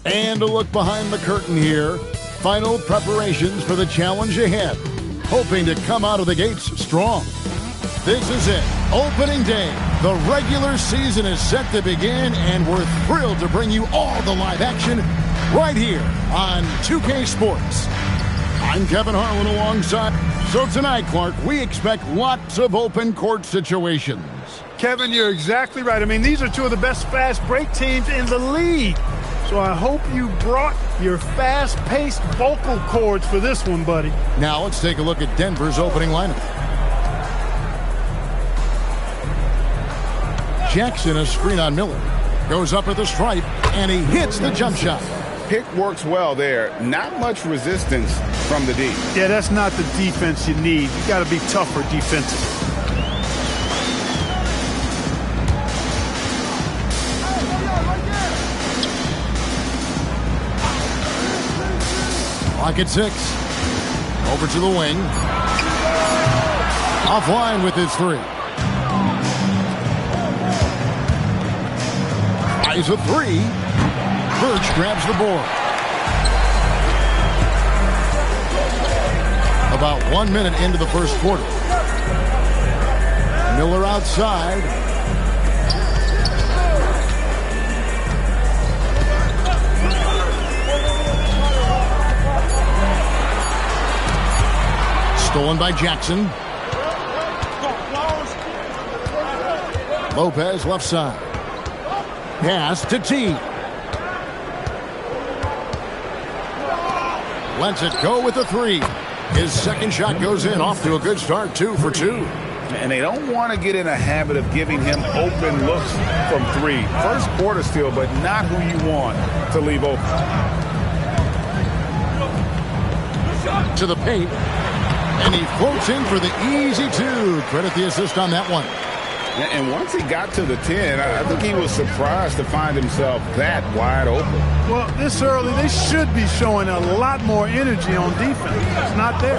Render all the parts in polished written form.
And a look behind the curtain here. Final preparations for the challenge ahead. Hoping to come out of the gates strong. This is it. Opening day. The regular season is set to begin, and we're thrilled to bring you all the live action right here on 2K Sports. I'm Kevin Harlan alongside. So tonight, Clark, we expect lots of open court situations. Kevin, you're exactly right. I mean, these are two of the best fast break teams in the league. So I hope you brought your fast-paced vocal cords for this one, buddy. Now let's take a look at Denver's opening lineup. Jackson, a screen on Miller. Goes up at the stripe, and he hits the jump shot. Pick works well there. Not much resistance from the D. Yeah, that's not the defense you need. You got to be tougher defensively. Clock at 6. Over to the wing. Offline with his three. Eyes a three. Birch grabs the board. About 1 minute into the first quarter. Miller outside. Stolen by Jackson. Lopez left side. Pass to T. Lets it go with the three. His second shot goes in, off to a good start, 2 for 2. And they don't want to get in a habit of giving him open looks from three. First quarter still, but not who you want to leave open. To the paint. And he floats in for the easy 2. Credit the assist on that one. And once he got to the 10, I think he was surprised to find himself that wide open. Well, this early, they should be showing a lot more energy on defense. It's not there.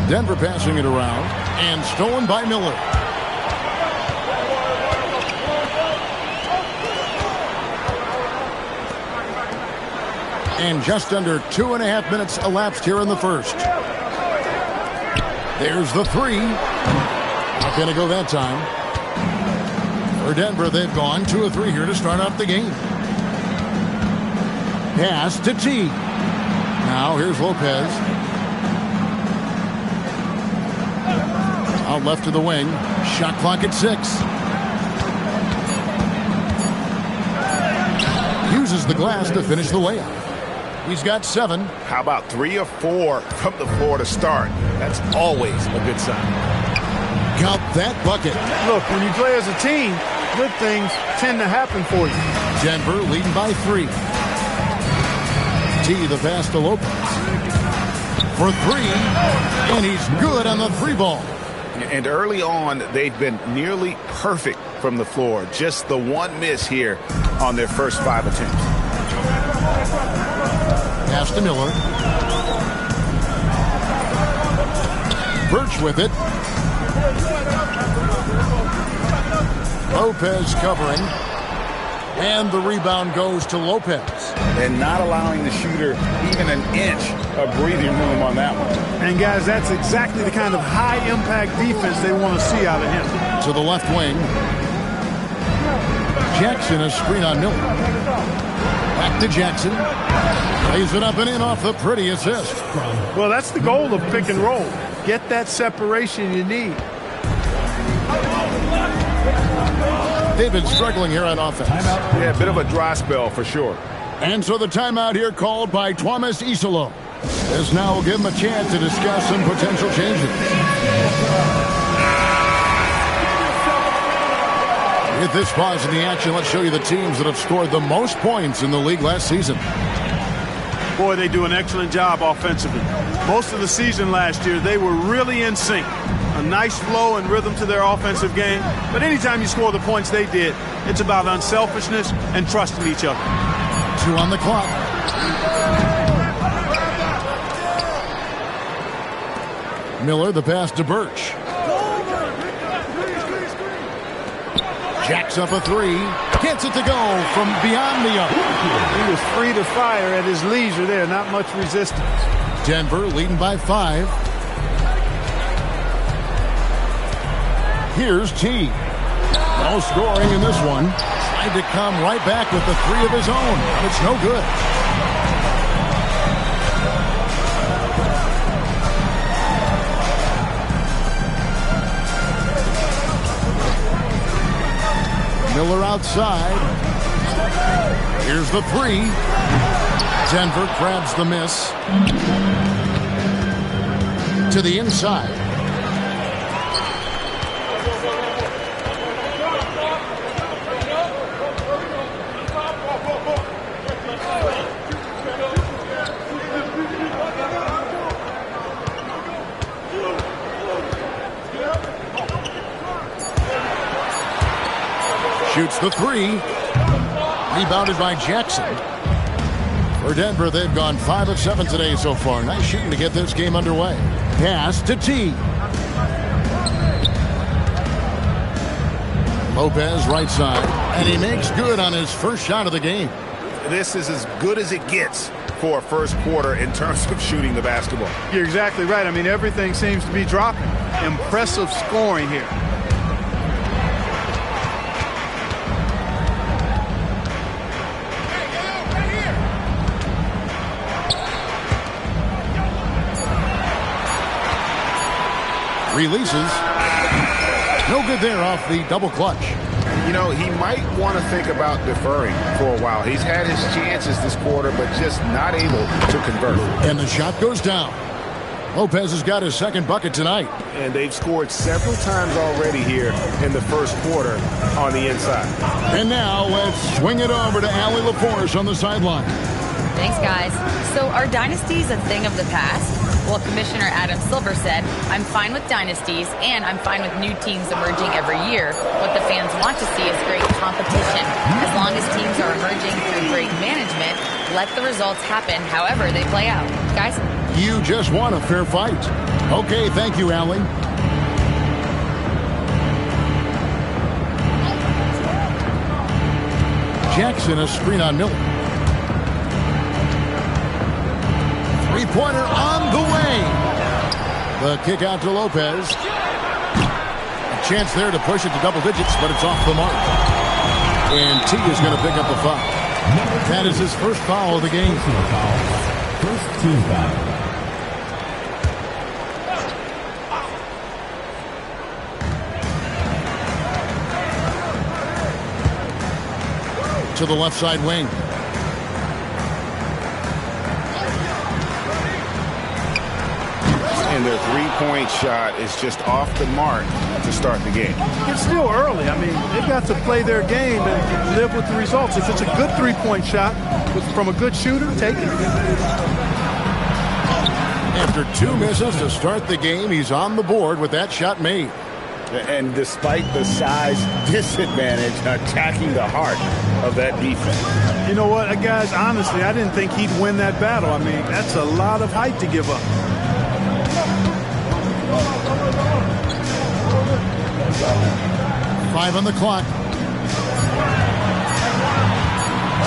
Denver passing it around, and stolen by Miller. And just under 2.5 minutes elapsed here in the first. There's the three. Not going to go that time. For Denver, they've gone 2 of 3 here to start off the game. Pass to T. Now here's Lopez. Out left to the wing. Shot clock at 6. Uses the glass to finish the layup. He's got 7. How about 3 or 4 from the floor to start? That's always a good sign. Count that bucket. Look, when you play as a team, good things tend to happen for you. Denver leading by 3. T, the pass to Lopez. For 3, and he's good on the 3 ball. And early on, they've been nearly perfect from the floor. Just the one miss here on their first 5 attempts. Pass to Miller. Birch with it. Lopez covering. And the rebound goes to Lopez. And not allowing the shooter even an inch of breathing room on that one. And, guys, that's exactly the kind of high-impact defense they want to see out of him. To the left wing. Jackson, a screen on Miller. Back to Jackson. Lays it up and in off the pretty assist. Well, that's the goal of pick and roll. Get that separation you need. They've been struggling here on offense. Yeah, a bit of a dry spell for sure. And so the timeout here called by Thomas Isolo. As now we'll give him a chance to discuss some potential changes. With this pause in the action, let's show you the teams that have scored the most points in the league last season. Boy, they do an excellent job offensively. Most of the season last year, they were really in sync. A nice flow and rhythm to their offensive game. But anytime you score the points they did, it's about unselfishness and trusting each other. 2 on the clock. Miller, the pass to Birch. Jacks up a three. Gets it to go from beyond the arc. He was free to fire at his leisure there. Not much resistance. Denver leading by 5. Here's T. No scoring in this one. Tried to come right back with the 3 of his own. It's no good. Miller outside. Here's the 3. Denver grabs the miss. To the inside. Shoots the 3. Rebounded by Jackson. For Denver, they've gone 5 of 7 today so far. Nice shooting to get this game underway. Pass to T. Lopez right side. And he makes good on his first shot of the game. This is as good as it gets for a first quarter in terms of shooting the basketball. You're exactly right. I mean, everything seems to be dropping. Impressive scoring here. Releases. No good there off the double clutch. You know, he might want to think about deferring for a while. He's had his chances this quarter, but just not able to convert. And the shot goes down. Lopez has got his second bucket tonight. And they've scored several times already here in the first quarter on the inside. And now let's swing it over to Allie LaForce on the sideline. Thanks, guys. So are dynasties a thing of the past? Well, Commissioner Adam Silver said, I'm fine with dynasties, and I'm fine with new teams emerging every year. What the fans want to see is great competition. As long as teams are emerging through great management, let the results happen however they play out. Guys? You just want a fair fight. Okay, thank you, Allie. Jackson, a screen on Miller. Three-pointer on the way. The kick out to Lopez. A chance there to push it to double digits, but it's off the mark. And T is going to pick up the foul. That is his first foul of the game. First team foul. To the left side wing. And their three-point shot is just off the mark to start the game. It's still early. I mean, they've got to play their game and live with the results. If it's a good three-point shot from a good shooter, take it. After 2 misses to start the game, he's on the board with that shot made. And despite the size disadvantage, attacking the heart of that defense. You know what, guys, honestly, I didn't think he'd win that battle. I mean, that's a lot of height to give up. Five on the clock.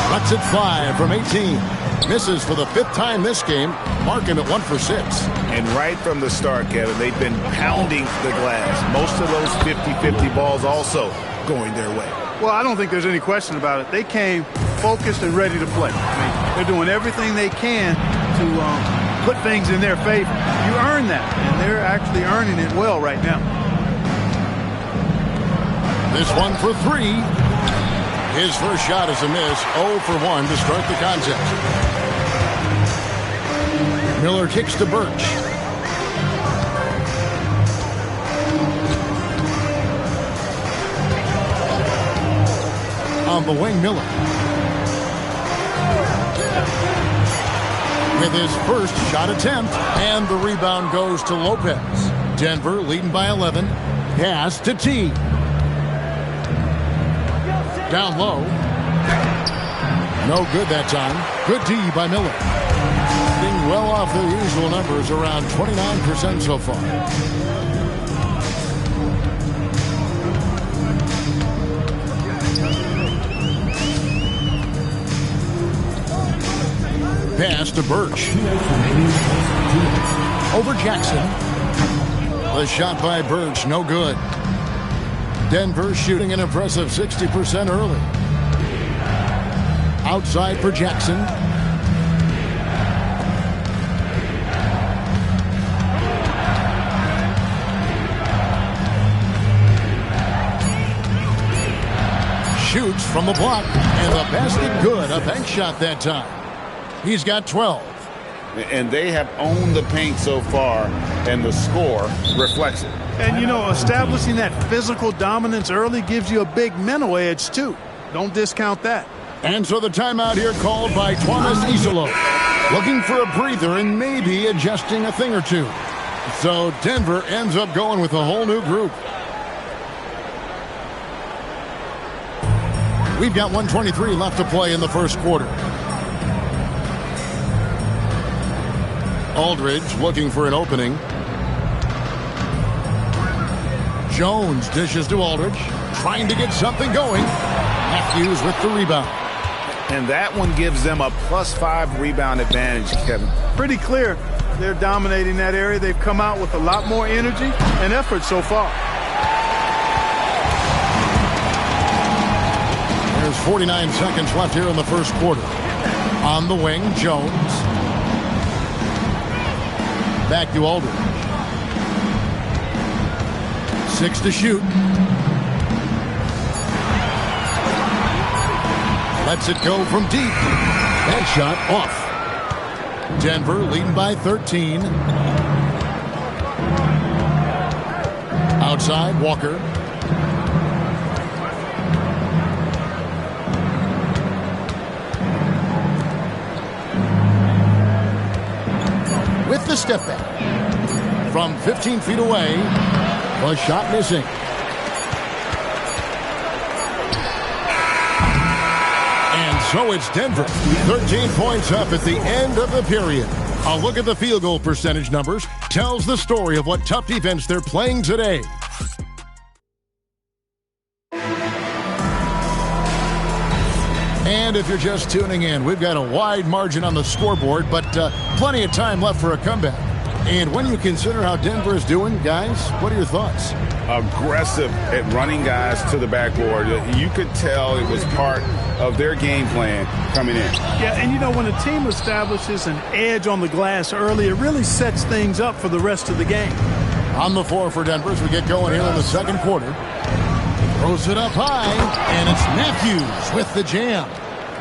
Rucks it 5 from 18. Misses for the 5th time this game. Marking at 1 for 6. And right from the start, Kevin, they've been pounding the glass. Most of those 50-50 balls also going their way. Well, I don't think there's any question about it. They came focused and ready to play. I mean, they're doing everything they can to put things in their favor. You earn that, and they're actually earning it well right now. This one for 3. His first shot is a miss. 0 for 1 to start the contest. Miller kicks to Birch. On the wing, Miller. With his first shot attempt, and the rebound goes to Lopez. Denver leading by 11. Pass to T. Down low. No good that time. Good D by Miller. Being well off their usual numbers, around 29% so far. pass to Birch. Over Jackson. The shot by Birch, no good. Denver shooting an impressive 60% early. Outside for Jackson. Shoots from the block, and the basket good. A bank shot that time. He's got 12. And they have owned the paint so far, and the score reflects it. And, you know, establishing that physical dominance early gives you a big mental edge, too. Don't discount that. And so the timeout here called by Thomas Isolo. Looking for a breather and maybe adjusting a thing or two. So Denver ends up going with a whole new group. We've got 1:23 left to play in the first quarter. Aldridge looking for an opening. Jones dishes to Aldridge, trying to get something going. Matthews with the rebound. And that one gives them a +5 rebound advantage, Kevin. Pretty clear. They're dominating that area. They've come out with a lot more energy and effort so far. There's 49 seconds left here in the first quarter. On the wing, Jones. Back to Aldridge. 6 to shoot. Lets it go from deep. That shot off. Denver leading by 13. Outside, Walker. With the step back. From 15 feet away, the shot missing. And so it's Denver. 13 points up at the end of the period. A look at the field goal percentage numbers tells the story of what tough defense they're playing today. And if you're just tuning in, we've got a wide margin on the scoreboard, but plenty of time left for a comeback. And when you consider how Denver is doing, guys, what are your thoughts? Aggressive at running guys to the backboard. You could tell it was part of their game plan coming in. Yeah, and you know, when a team establishes an edge on the glass early, it really sets things up for the rest of the game. On the floor for Denver as we get going here in the second quarter. Throws it up high, and it's Matthews with the jam.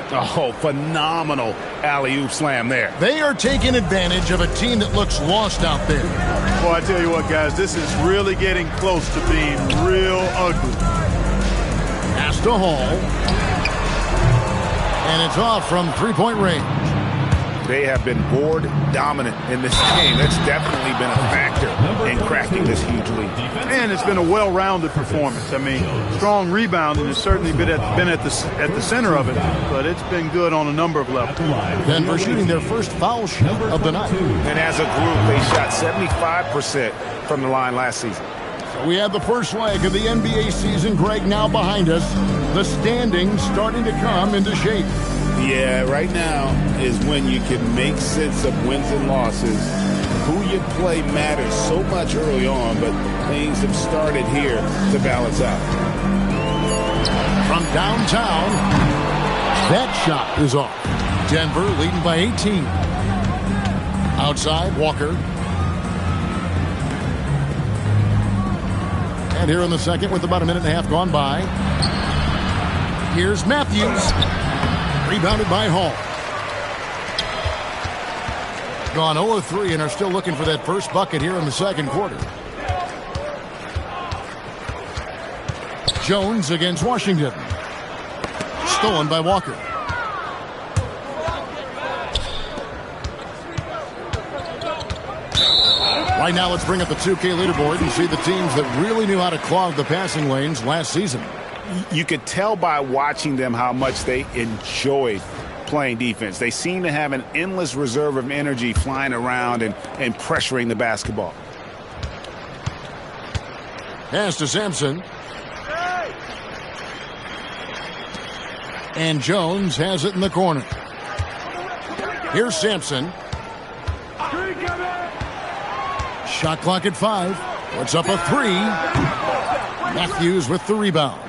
Oh, phenomenal alley-oop slam there. They are taking advantage of a team that looks lost out there. Well, I tell you what, guys, this is really getting close to being real ugly. Pass to Hall. And it's off from three-point range. They have been board dominant in this game. That's definitely been a factor in cracking this huge lead. And it's been a well-rounded performance. I mean, strong rebounding has certainly been at the center of it, but it's been good on a number of levels. Denver shooting their first foul shot of the night. And as a group, they shot 75% from the line last season. So we have the first leg of the NBA season, Greg, now behind us. The standings starting to come into shape. Yeah, right now is when you can make sense of wins and losses. Who you play matters so much early on, but things have started here to balance out. From downtown, that shot is off. Denver leading by 18. Outside, Walker. And here in the second with about a minute and a half gone by. Here's Matthews. Rebounded by Hall. Gone 0-3 and are still looking for that first bucket here in the second quarter. Jones against Washington. Stolen by Walker. Right now, let's bring up the 2K leaderboard and see the teams that really knew how to clog the passing lanes last season. You could tell by watching them how much they enjoyed playing defense. They seem to have an endless reserve of energy flying around and pressuring the basketball. Pass to Sampson. And Jones has it in the corner. Here's Sampson. Shot clock at 5. Puts up a 3. Matthews with the rebound.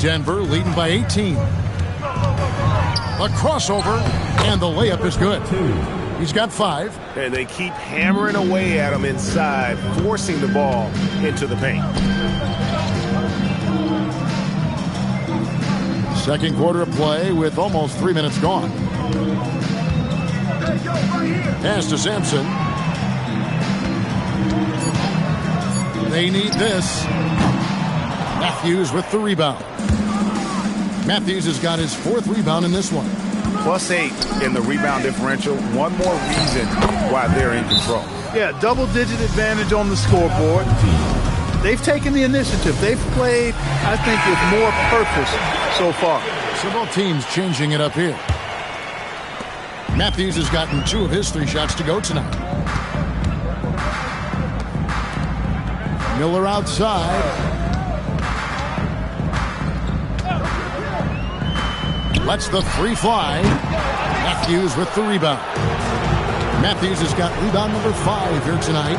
Denver leading by 18. A crossover, and the layup is good. He's got 5. And they keep hammering away at him inside, forcing the ball into the paint. Second quarter of play with almost 3 minutes gone. Pass to Sampson. They need this. Matthews with the rebound. Matthews has got his 4th rebound in this one. +8 in the rebound differential. One more reason why they're in control. Yeah, double-digit advantage on the scoreboard. They've taken the initiative. They've played, I think, with more purpose so far. So both teams changing it up here. Matthews has gotten 2 of his 3 shots to go tonight. Miller outside. Lets the 3 fly. Matthews with the rebound. Matthews has got rebound number 5 here tonight.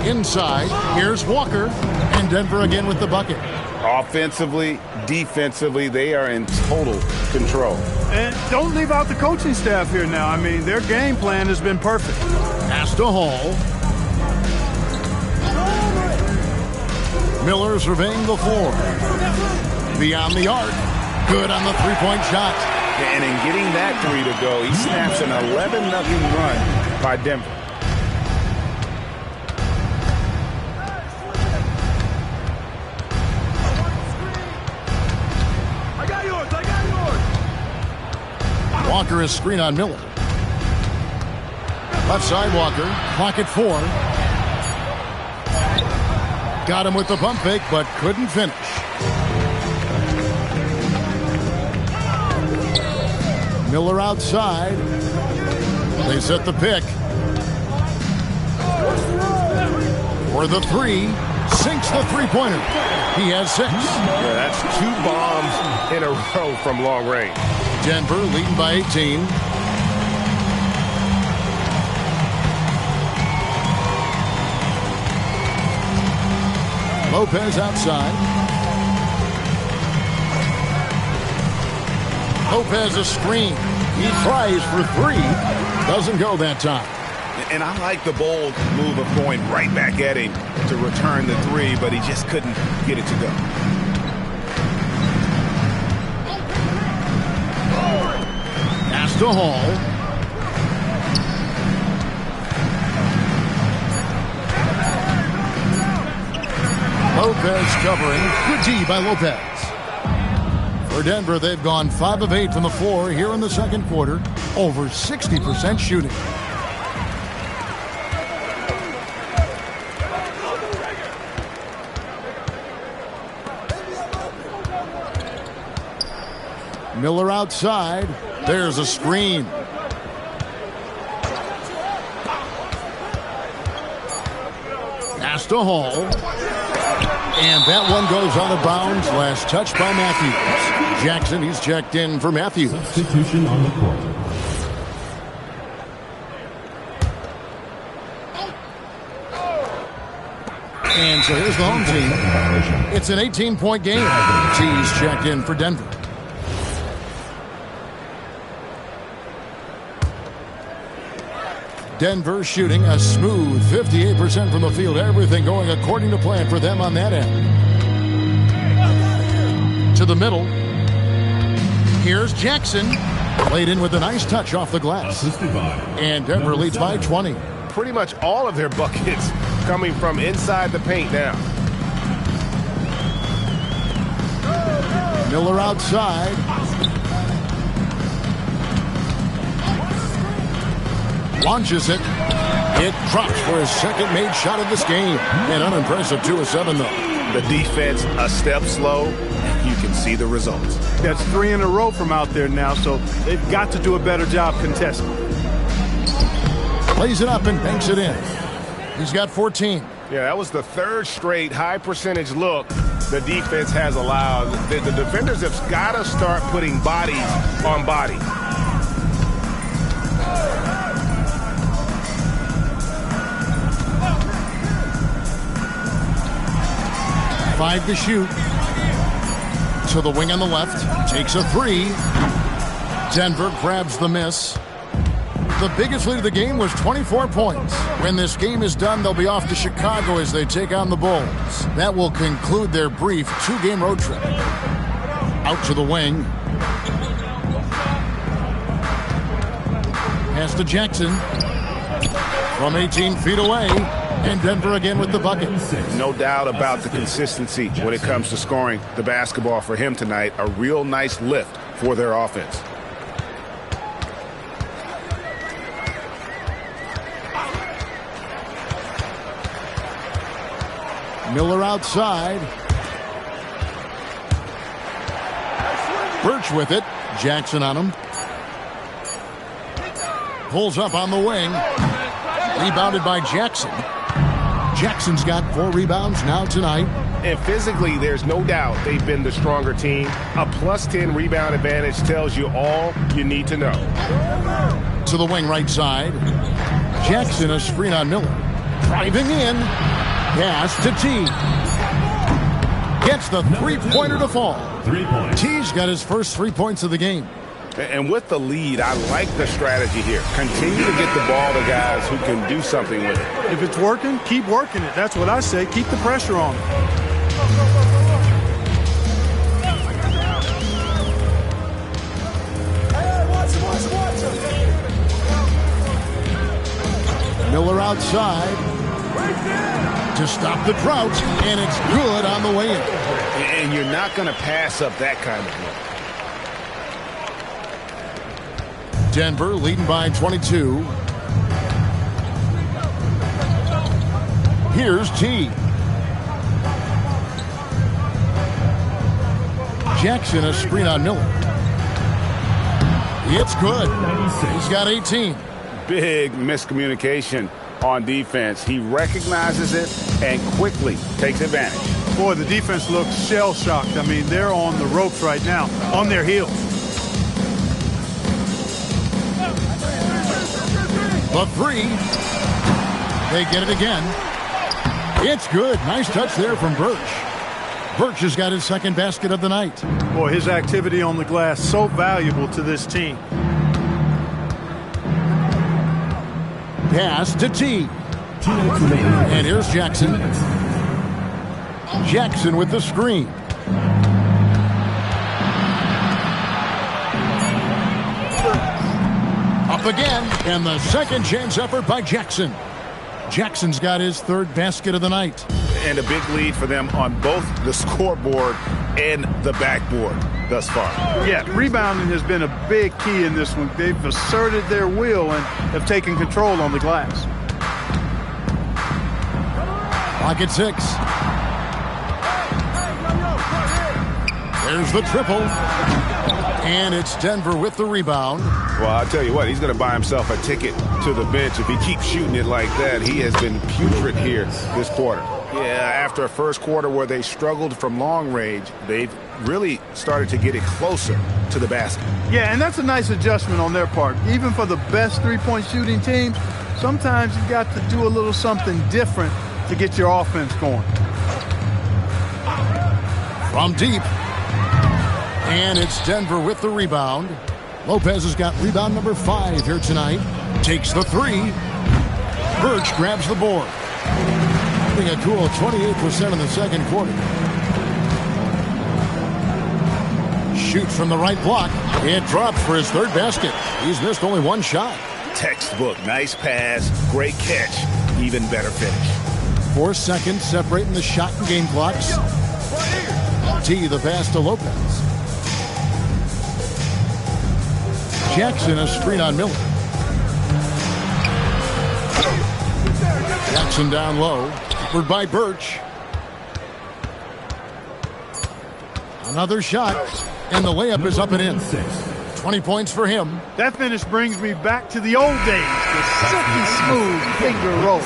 Inside, here's Walker, and Denver again with the bucket. Offensively, defensively, they are in total control. And don't leave out the coaching staff here now. I mean, their game plan has been perfect. Pass to Hall. Miller surveying the floor. Beyond the arc. Good on the 3-point shot. And in getting that 3 to go, he snaps an 11-0 run by Denver. Walker is screen on Miller. Left side Walker. Clock at 4. Got him with the pump fake, but couldn't finish. Miller outside. They set the pick. For the 3. Sinks the 3-pointer. He has 6. Yeah, that's 2 bombs in a row from long range. Denver leading by 18. Lopez outside. Lopez a screen. He tries for 3. Doesn't go that time. And I like the bold move of going right back at him to return the 3, but he just couldn't get it to go. Pass to Hall. Lopez covering. Good D by Lopez. For Denver, they've gone 5 of 8 from the floor here in the second quarter. Over 60% shooting. Miller outside. There's a screen. Pass to Hall. And that one goes out of bounds. Last touch by Matthews. Jackson, he's checked in for Matthews. Substitution on the court. And so here's the home team. It's an 18-point game. T's checked in for Denver. Denver shooting a smooth 58% from the field. Everything going according to plan for them on that end. To the middle. Here's Jackson. Played in with a nice touch off the glass. And Denver leads by 20. Pretty much all of their buckets coming from inside the paint now. Miller outside. Launches it. It drops for his second made shot of this game. An unimpressive 2 of 7, though. The defense a step slow. You can see the results. That's 3 in a row from out there now, so they've got to do a better job contesting. Plays it up and banks it in. He's got 14. Yeah, that was the 3rd straight high percentage look the defense has allowed. The defenders have got to start putting bodies on bodies. Five to shoot. To the wing on the left. Takes a three. Denver grabs the miss. The biggest lead of the game was 24 points. When this game is done, they'll be off to Chicago as they take on the Bulls. That will conclude their brief two-game road trip. Out to the wing. Pass to Jackson. From 18 feet away. And Denver again with the bucket. No doubt about the consistency when it comes to scoring the basketball for him tonight. A real nice lift for their offense. Miller outside. Birch with it. Jackson on him. Pulls up on the wing. Rebounded by Jackson. Jackson's got 4 rebounds now tonight. And physically, there's no doubt they've been the stronger team. A plus 10 rebound advantage tells you all you need to know. To the wing right side. Jackson a screen on Miller. Driving in. Pass to T. Gets the three-pointer to fall. 3 points. T's got his first 3 points of the game. And with the lead, I like the strategy here. Continue to get the ball to guys who can do something with it. If it's working, keep working it. That's what I say. Keep the pressure on. Miller outside to stop the drought, and it's good on the way in. And you're not going to pass up that kind of look. Denver leading by 22. Here's T. Jackson a screen on Miller. It's good. He's got 18. Big miscommunication on defense. He recognizes it and quickly takes advantage. Boy, the defense looks shell-shocked. I mean, they're on the ropes right now, on their heels. The three. They get it again. It's good. Nice touch there from Birch. Birch has got his second basket of the night. Boy, his activity on the glass so valuable to this team. Pass to T. And here's Jackson. Jackson with the screen. Up again, and the second chance effort by Jackson. Jackson's got his third basket of the night. And a big lead for them on both the scoreboard and the backboard thus far. Yeah, rebounding has been a big key in this one. They've asserted their will and have taken control on the glass. Clock at 6. There's the triple. And it's Denver with the rebound. Well, I'll tell you what, he's going to buy himself a ticket to the bench. If he keeps shooting it like that, he has been putrid here this quarter. Yeah, after a first quarter where they struggled from long range, they've really started to get it closer to the basket. Yeah, and that's a nice adjustment on their part. Even for the best three-point shooting teams, sometimes you've got to do a little something different to get your offense going. From deep. And it's Denver with the rebound. Lopez has got rebound number 5 here tonight. Takes the three. Birch grabs the board. Having a cool 28% in the second quarter. Shoots from the right block. It drops for his third basket. He's missed only one shot. Textbook. Nice pass. Great catch. Even better finish. 4 seconds separating the shot and game clocks. T the pass to Lopez. Jackson a screen on Miller. Jackson down low. Covered by Birch. Another shot. And the layup is up and in. 20 points for him. That finish brings me back to the old days. The silky smooth finger roll.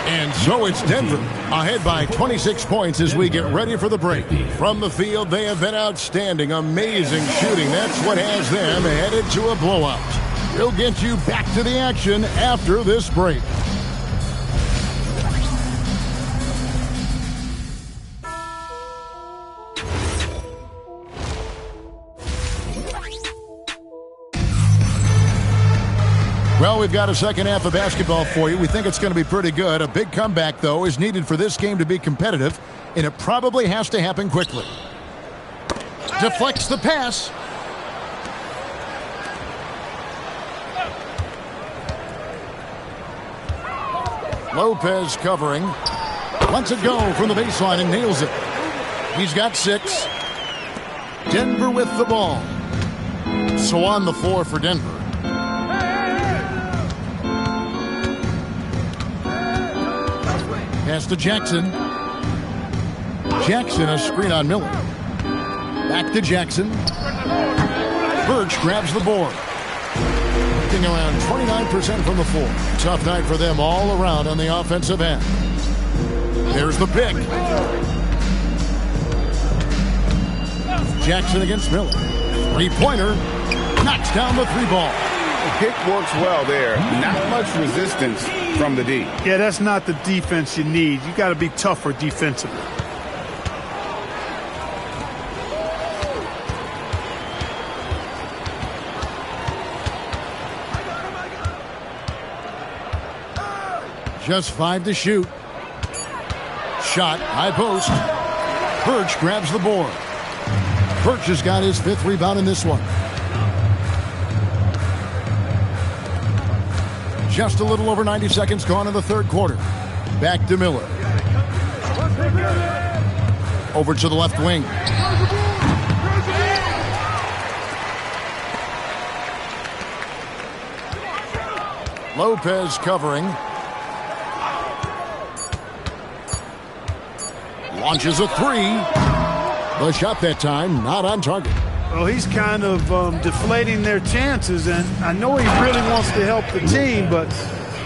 And so it's Denver ahead by 26 points as we get ready for the break. From the field, they have been outstanding. Amazing shooting. That's what has them headed to a blowout. We'll get you back to the action after this break. Well, we've got a second half of basketball for you. We think it's going to be pretty good. A big comeback, though, is needed for this game to be competitive, and it probably has to happen quickly. Deflects the pass. Lopez covering. Lets it go from the baseline and nails it. He's got 6. Denver with the ball. So on the floor for Denver. Pass to Jackson. Jackson, a screen on Miller. Back to Jackson. Birch grabs the board. Hitting around 29% from the floor. Tough night for them all around on the offensive end. There's the pick. Jackson against Miller. Three-pointer. Knocks down the 3-ball. The pick works well there. Not much resistance from the D. Yeah, that's not the defense you need. You got to be tougher defensively. Just 5 to shoot. Shot, high post. Birch grabs the board. Birch has got his 5th rebound in this one. Just a little over 90 seconds gone in the third quarter. Back to Miller. Over to the left wing. Lopez covering. Launches a 3. The shot that time not on target. Well, he's kind of deflating their chances, and I know he really wants to help the team, but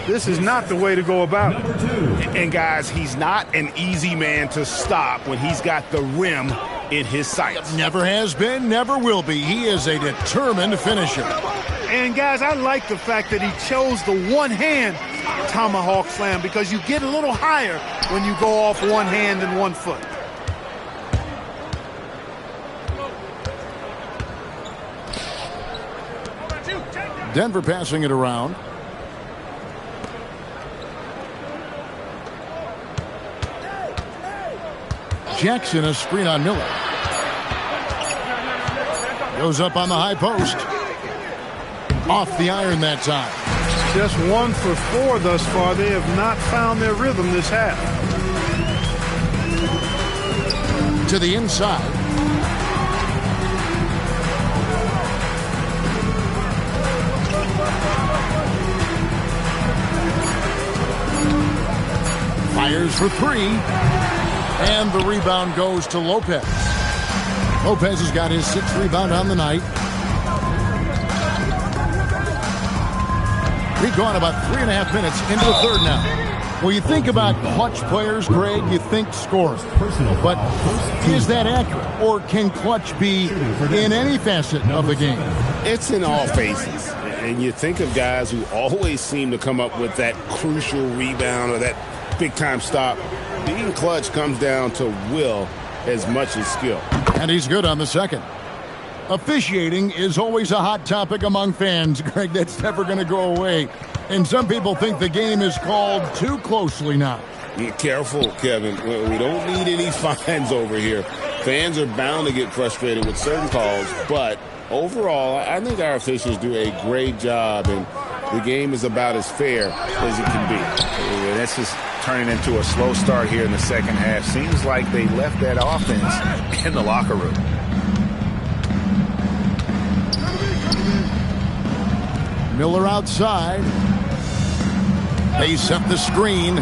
this is not the way to go about it. And guys, he's not an easy man to stop when he's got the rim in his sights. Never has been, never will be. He is a determined finisher. And guys, I like the fact that he chose the one-hand tomahawk slam, because you get a little higher when you go off one hand and 1 foot. Denver passing it around. Jackson, a screen on Miller. Goes up on the high post. Off the iron that time. Just 1 for 4 thus far. They have not found their rhythm this half. To the inside. Fires for 3. And the rebound goes to Lopez. Lopez has got his 6th rebound on the night. We've gone about 3.5 minutes into the third now. Well, you think about clutch players, Greg, you think scorers. But is that accurate? Or can clutch be in any facet of the game? It's in all phases. And you think of guys who always seem to come up with that crucial rebound or that big-time stop. Being clutch comes down to will as much as skill. And he's good on the second. Officiating is always a hot topic among fans, Greg. That's never going to go away. And some people think the game is called too closely now. Be careful, Kevin. We don't need any fines over here. Fans are bound to get frustrated with certain calls, but overall, I think our officials do a great job, and the game is about as fair as it can be. This is turning into a slow start here in the second half. Seems like they left that offense in the locker room. Miller outside. They set the screen.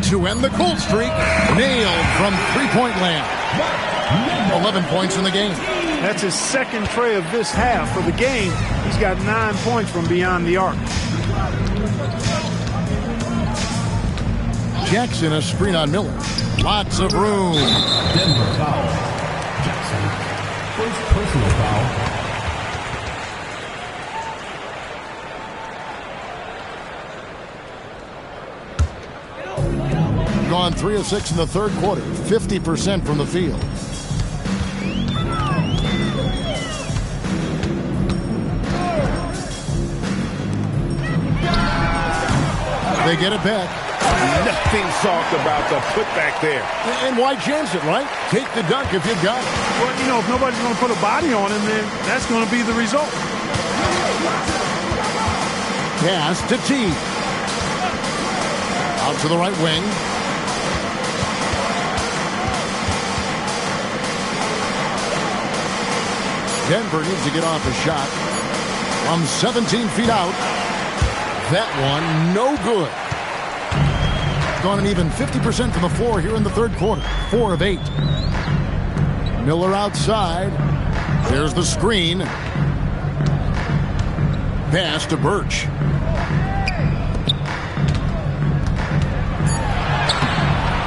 To end the cold streak. Nailed from three-point land. 11 points in the game. That's his second tray of this half. For the game, he's got 9 points from beyond the arc. Jackson, a screen on Miller. Lots of room. Denver foul. Jackson. First personal foul. Gone 3 of 6 in the third quarter. 50% from the field. They get it back. Nothing soft about the putback there. And why chance it, right? Take the dunk if you've got it. Well, you know, if nobody's going to put a body on him, then that's going to be the result. Pass to T. Out to the right wing. Denver needs to get off a shot from 17 feet out. That one, no good. Gone an even 50% from the floor here in the third quarter. 4 of 8. Miller outside. There's the screen. Pass to Birch.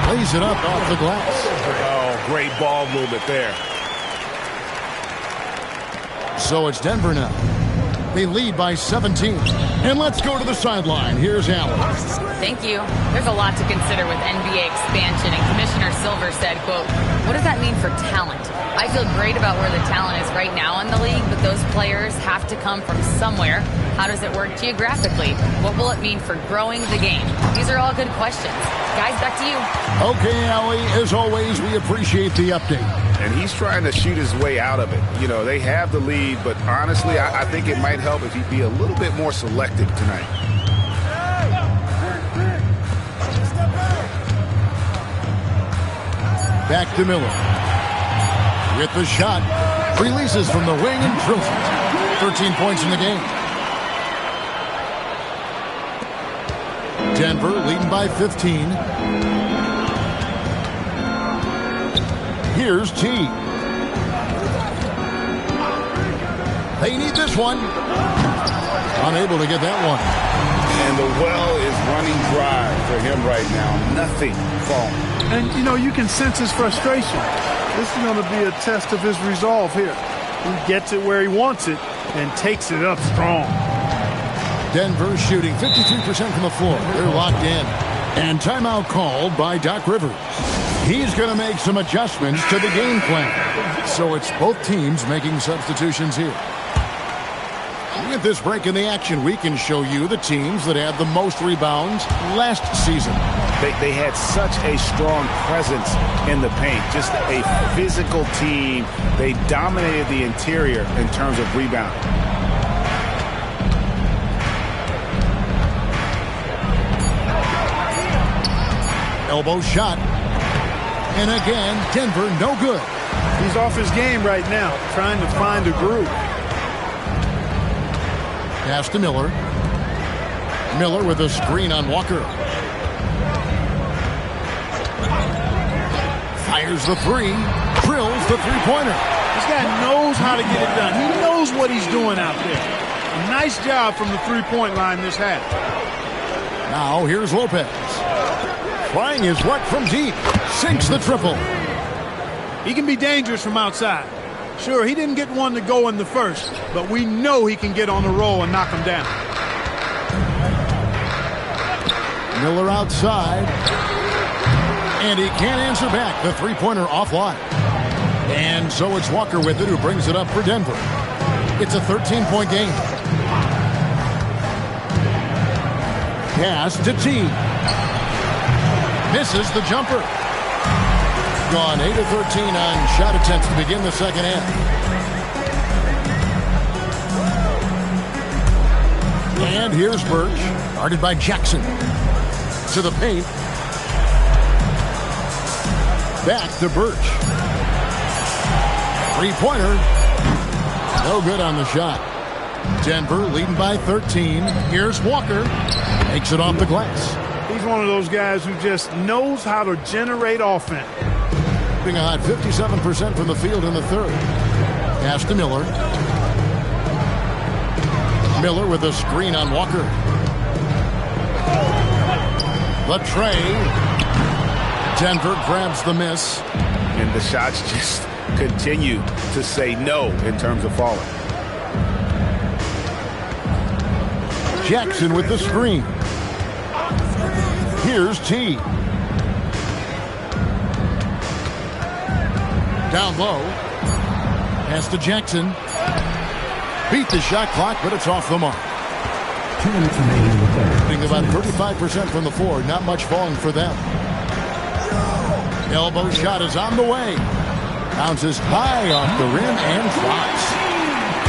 Lays it up off the glass. Oh, great ball movement there. So it's Denver now. They lead by 17. And let's go to the sideline. Here's Allen. Thank you. There's a lot to consider with NBA expansion, and Commissioner Silver said, quote, "What does that mean for talent? I feel great about where the talent is right now in the league, but those players have to come from somewhere. How does it work geographically? What will it mean for growing the game?" These are all good questions. Guys, back to you. Okay, Allie, as always, we appreciate the update. And he's trying to shoot his way out of it. You know, they have the lead, but honestly, I think it might help if he'd be a little bit more selective tonight. Back to Miller. With the shot. Releases from the wing and drills it. 13 points in the game. Denver leading by 15. Here's T. They need this one. Unable to get that one. And the well is running dry for him right now. Nothing falling. And, you know, you can sense his frustration. This is going to be a test of his resolve here. He gets it where he wants it and takes it up strong. Denver shooting 53% from the floor. They're locked in. And timeout called by Doc Rivers. He's going to make some adjustments to the game plan. So it's both teams making substitutions here. With this break in the action, we can show you the teams that had the most rebounds last season. They had such a strong presence in the paint. Just a physical team. They dominated the interior in terms of rebounding. Elbow shot. And again, Denver no good. He's off his game right now, trying to find a groove. Pass to Miller. Miller with a screen on Walker. Fires the three. Drills the three-pointer. This guy knows how to get it done. He knows what he's doing out there. A nice job from the three-point line this half. Now here's Lopez. Trying his luck from deep. Sinks the triple. He can be dangerous from outside. Sure, he didn't get one to go in the first, but we know he can get on the roll and knock him down. Miller outside. And he can't answer back. The three-pointer offline. And so it's Walker with it who brings it up for Denver. It's a 13-point game. Pass to T. Misses the jumper. Gone 8 of 13 on shot attempts to begin the second half. And here's Birch, guarded by Jackson. To the paint. Back to Birch. Three-pointer. No good on the shot. Denver leading by 13. Here's Walker. Makes it off the glass. He's one of those guys who just knows how to generate offense. A hot 57% from the field in the third. Pass to Miller. Miller with a screen on Walker. The tray. Denver grabs the miss. And the shots just continue to say no in terms of falling. Jackson with the screen. Here's T. Down low. Pass to Jackson. Beat the shot clock, but it's off the mark. 2 minutes remaining in the third. Shooting about 35% from the floor. Not much falling for them. Elbow shot is on the way. Bounces high off the rim and drops.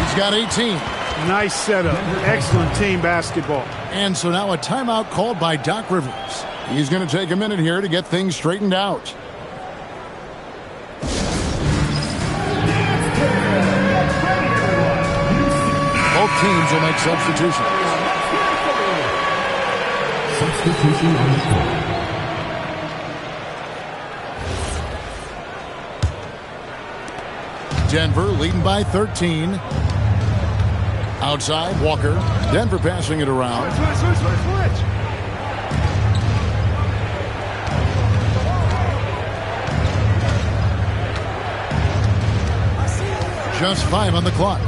He's got 18. Nice setup. Excellent team basketball. And so now a timeout called by Doc Rivers. He's going to take a minute here to get things straightened out. Both teams will make substitutions. Substitution on the court. Denver leading by 13. Outside, Walker. Denver passing it around. Switch. Just 5 on the clock.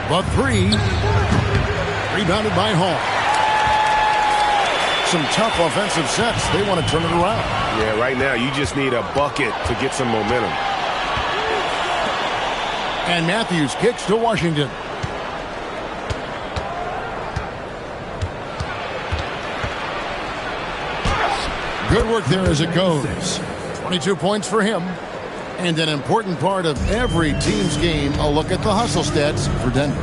The 3. Rebounded by Hall. Some tough offensive sets. They want to turn it around. Yeah, right now you just need a bucket to get some momentum. And Matthews kicks to Washington. Good work there as it goes. 22 points for him. And an important part of every team's game, a look at the hustle stats for Denver.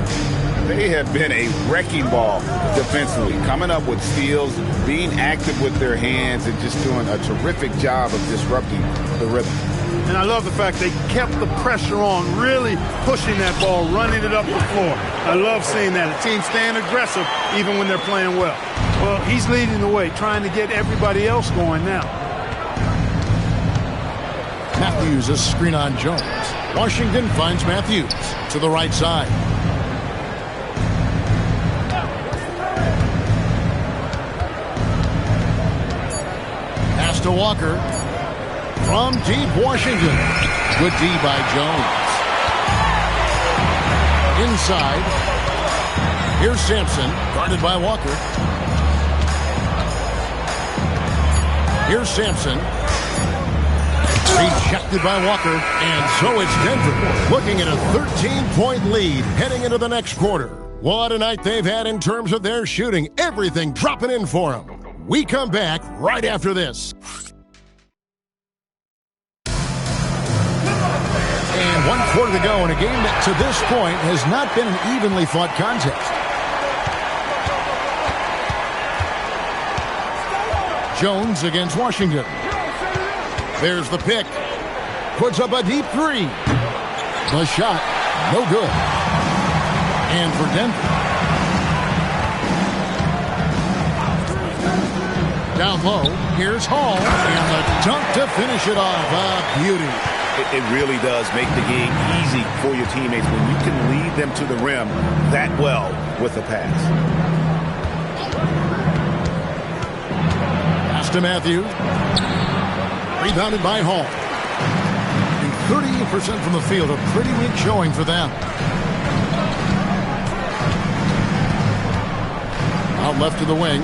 They have been a wrecking ball defensively, coming up with steals, being active with their hands, and just doing a terrific job of disrupting the rhythm. And I love the fact they kept the pressure on, really pushing that ball, running it up the floor. I love seeing that. A team staying aggressive even when they're playing well. Well, he's leading the way, trying to get everybody else going now. Matthews, a screen on Jones. Washington finds Matthews to the right side. Pass to Walker. From deep, Washington. Good D by Jones. Inside. Here's Sampson, guarded by Walker. Here's Sampson. Rejected by Walker, and so it's Denver looking at a 13-point lead heading into the next quarter. What a night they've had in terms of their shooting. Everything dropping in for them. We come back right after this. And 1 quarter to go in a game that to this point has not been an evenly fought contest. Jones against Washington. There's the pick. Puts up a deep 3. The shot, no good. And for Denver. Down low, here's Hall. And the dunk to finish it off. A beauty. It really does make the game easy for your teammates when you can lead them to the rim that well with a pass. Pass to Matthews. Rebounded by Hall. 38% from the field, a pretty weak showing for them. Out left to the wing.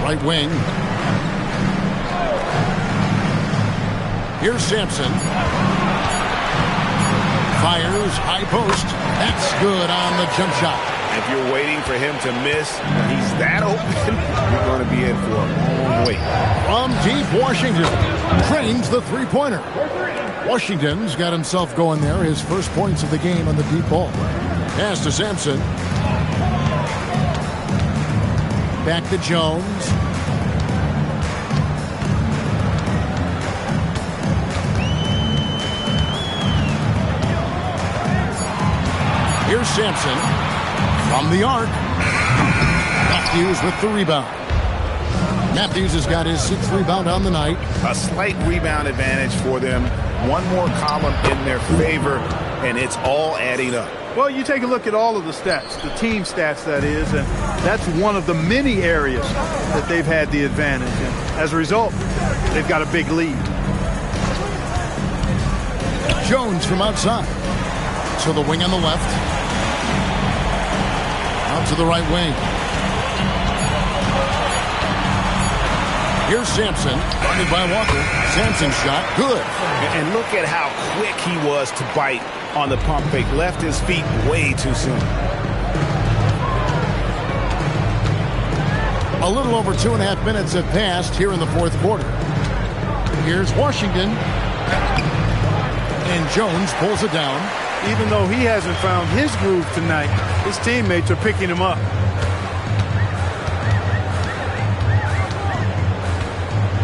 Right wing. Here's Sampson. Fires, high post. That's good on the jump shot. If you're waiting for him to miss, when he's that open, you're going to be in for a long wait. From deep, Washington trains the three-pointer. Washington's got himself going there. His first points of the game on the deep ball. Pass to Sampson. Back to Jones. Here's Sampson from the arc. Matthews with the rebound. Matthews has got his 6th rebound on the night. A slight rebound advantage for them. One more column in their favor. and it's all adding up. Well, you take a look at all of the stats, the team stats, that is, and that's one of the many areas that they've had the advantage. And as a result, they've got a big lead. Jones from outside. To the wing on the left. Out to the right wing. Here's Sampson, guarded by Walker. Sampson's shot, good. And look at how quick he was to bite on the pump fake. Left his feet way too soon. A little over 2.5 minutes have passed here in the fourth quarter. Here's Washington. And Jones pulls it down. Even though he hasn't found his groove tonight, his teammates are picking him up.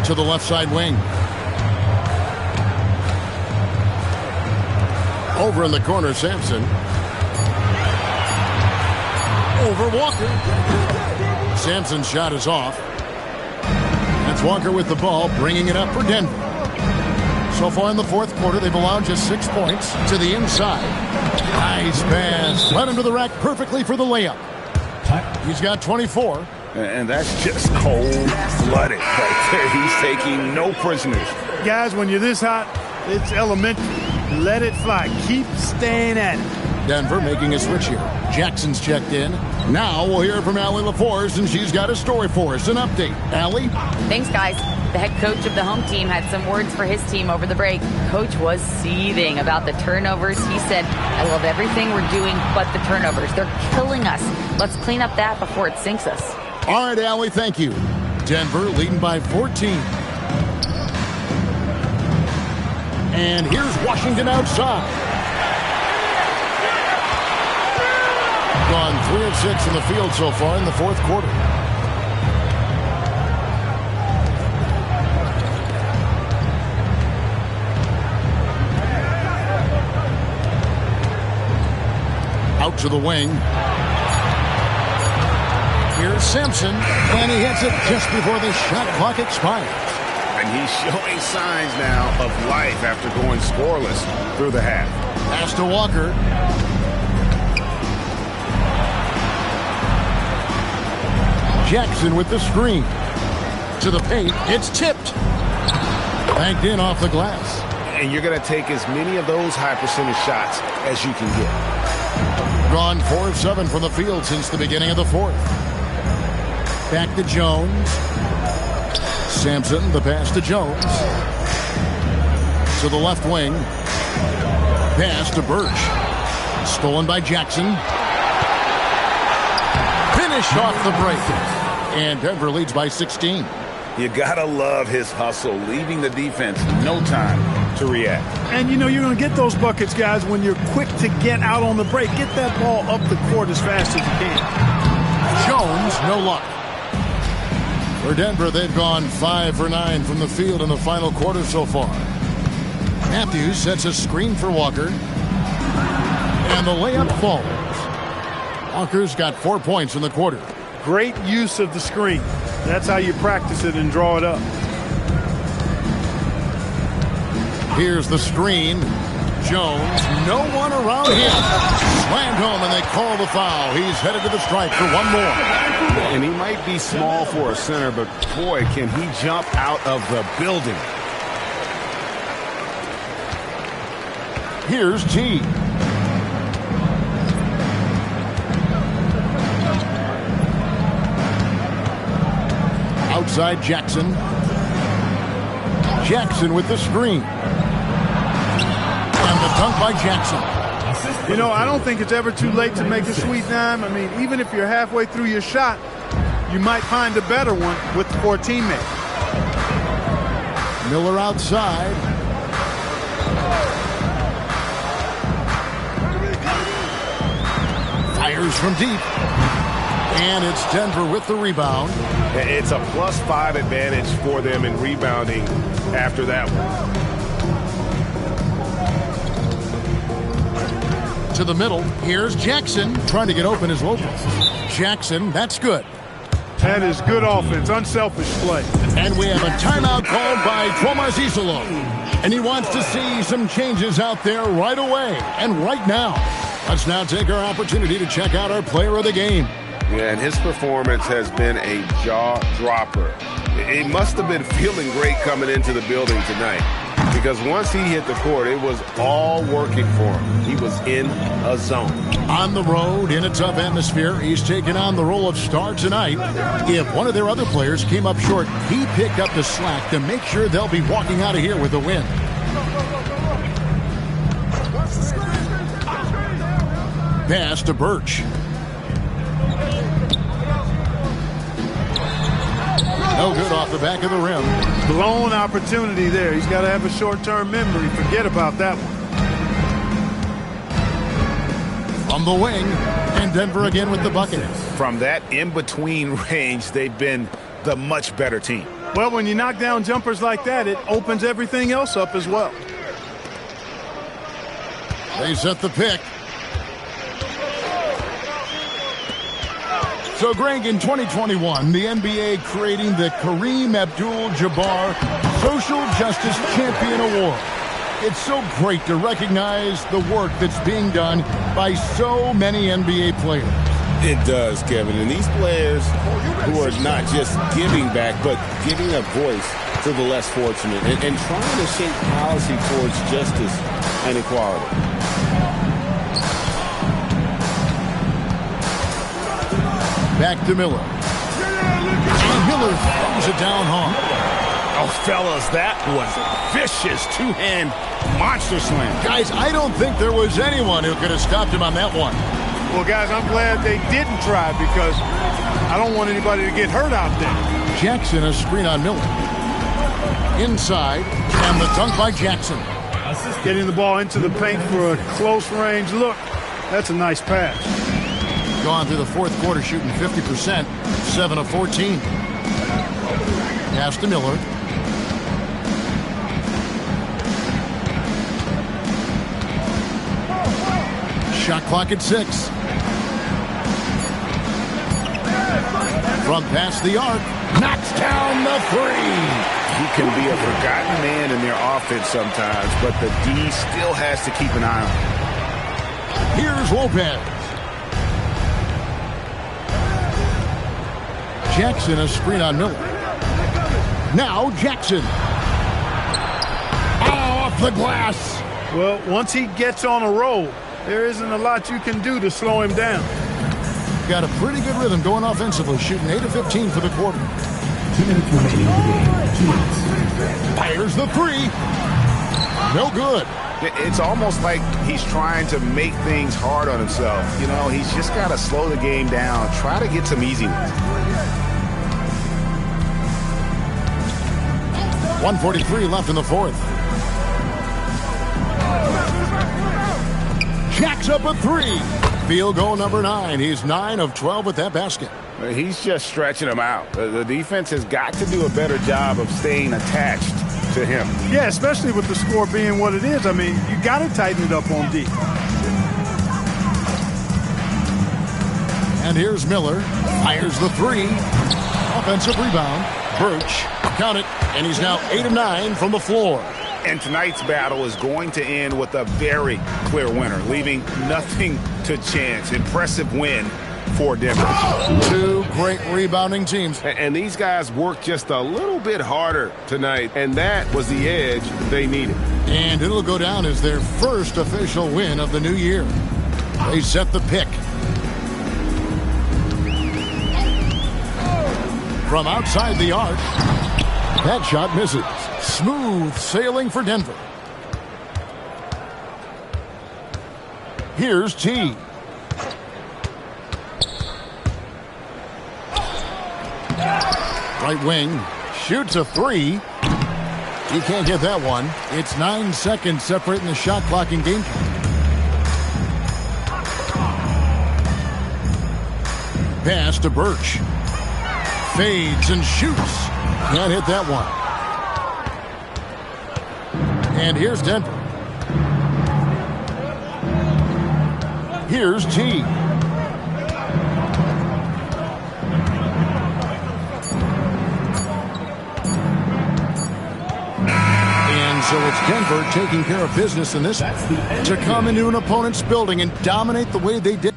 To the left side wing. Over in the corner, Sampson. Over Walker. Sampson's shot is off. That's Walker with the ball, bringing it up for Denver. So far in the fourth quarter, they've allowed just 6 points to the inside. Nice pass. Led him to the rack perfectly for the layup. He's got 24. And that's just cold-blooded right there. He's taking no prisoners. Guys, when you're this hot, it's elementary. Let it fly. Keep staying at it. Denver making a switch here. Jackson's checked in. Now we'll hear from Allie LaForce, and she's got a story for us. An update. Allie? Thanks, guys. The head coach of the home team had some words for his team over the break. Coach was seething about the turnovers. He said, I love everything we're doing but the turnovers. They're killing us. Let's clean up that before it sinks us. All right, Allie, thank you. Denver leading by 14. And here's Washington outside. Gone 3 of 6 in the field so far in the fourth quarter. Out to the wing. Here's Sampson, and he hits it just before the shot clock expires. And he's showing signs now of life after going scoreless through the half. Pass to Walker. Jackson with the screen. To the paint. It's tipped. Banked in off the glass. And you're going to take as many of those high percentage shots as you can get. Gone 4 of 7 from the field since the beginning of the fourth. Back to Jones. Sampson, the pass to Jones. To the left wing. Pass to Birch. Stolen by Jackson. Finish off the break. And Denver leads by 16. You gotta love his hustle, leaving the defense no time to react. And you know you're going to get those buckets, guys, when you're quick to get out on the break. Get that ball up the court as fast as you can. Jones, no luck. For Denver, they've gone 5 for 9 from the field in the final quarter so far. Matthews sets a screen for Walker. And the layup falls. Walker's got 4 points in the quarter. Great use of the screen. That's how you practice it and draw it up. Here's the screen. Jones, no one around him. Slammed home, and they call the foul. He's headed to the stripe for one more. And he might be small for a center, but boy, can he jump out of the building. Here's T. Outside Jackson. Jackson with the screen. And the dunk by Jackson. You know, I don't think it's ever too late to make a sweet dime. I mean, even if you're halfway through your shot, you might find a better one with the poor teammate. Miller outside. Fires from deep. And it's Denver with the rebound. It's a +5 advantage for them in rebounding after that one. To the middle. Here's Jackson trying to get open as Lopez. Jackson, that's good. That is good offense, unselfish play. And we have a timeout called by Tomasisolo. And he wants to see some changes out there right away and right now. Let's now take our opportunity to check out our player of the game. Yeah, and his performance has been a jaw-dropper. He must have been feeling great coming into the building tonight, because once he hit the court, it was all working for him. He was in a zone. On the road, in a tough atmosphere, he's taken on the role of star tonight. If one of their other players came up short, he picked up the slack to make sure they'll be walking out of here with a win. Pass to Birch. No good off the back of the rim. Blown opportunity there. He's got to have a short-term memory. Forget about that one. From the wing, and Denver again with the bucket. From that in-between range, they've been the much better team. Well, when you knock down jumpers like that, it opens everything else up as well. They set the pick. So, Greg, in 2021, the NBA creating the Kareem Abdul-Jabbar Social Justice Champion Award. It's so great to recognize the work that's being done by so many NBA players. It does, Kevin. And these players who are not just giving back, but giving a voice to the less fortunate and trying to shape policy towards justice and equality. Back to Miller. And Miller throws it down hard. Oh, fellas, that was a vicious two-hand monster slam. Guys, I don't think there was anyone who could have stopped him on that one. Well, guys, I'm glad they didn't try, because I don't want anybody to get hurt out there. Jackson, a screen on Miller. Inside, and the dunk by Jackson. Getting the ball into the paint for a close range look. That's a nice pass. Gone through the fourth quarter shooting 50%, 7 of 14. Pass to Miller. Shot clock at 6. From past the arc, knocks down the 3. He can be a forgotten man in their offense sometimes, but the D still has to keep an eye on him. Here's Lopez. Jackson, a screen on Miller. Now Jackson. Oh, off the glass. Well, once he gets on a roll, there isn't a lot you can do to slow him down. Got a pretty good rhythm going offensively, shooting 8 of 15 for the quarter. 2 minutes remaining in the game. 2 minutes. Fires the 3. No good. It's almost like he's trying to make things hard on himself. You know, he's just got to slow the game down, try to get some easy ones. 1:43 left in the fourth. Jacks up a 3. Field goal number 9. He's 9 of 12 with that basket. He's just stretching him out. The defense has got to do a better job of staying attached to him. Yeah, especially with the score being what it is. I mean, you got to tighten it up on D. And here's Miller. Fires the 3. Offensive rebound. Birch. Count it. And he's now 8 of 9 from the floor. And tonight's battle is going to end with a very clear winner, leaving nothing to chance. Impressive win for Denver. 2 great rebounding teams. And these guys worked just a little bit harder tonight, and that was the edge they needed. And it'll go down as their first official win of the new year. They set the pick. From outside the arc, that shot misses. Smooth sailing for Denver. Here's T. Right wing, shoots a 3. He can't get that one. It's 9 seconds separating the shot clock and game time. Pass to Birch. Fades and shoots. Can't hit that one. And here's Denver. Here's T. So it's Denver taking care of business in this to come into an opponent's building and dominate the way they did.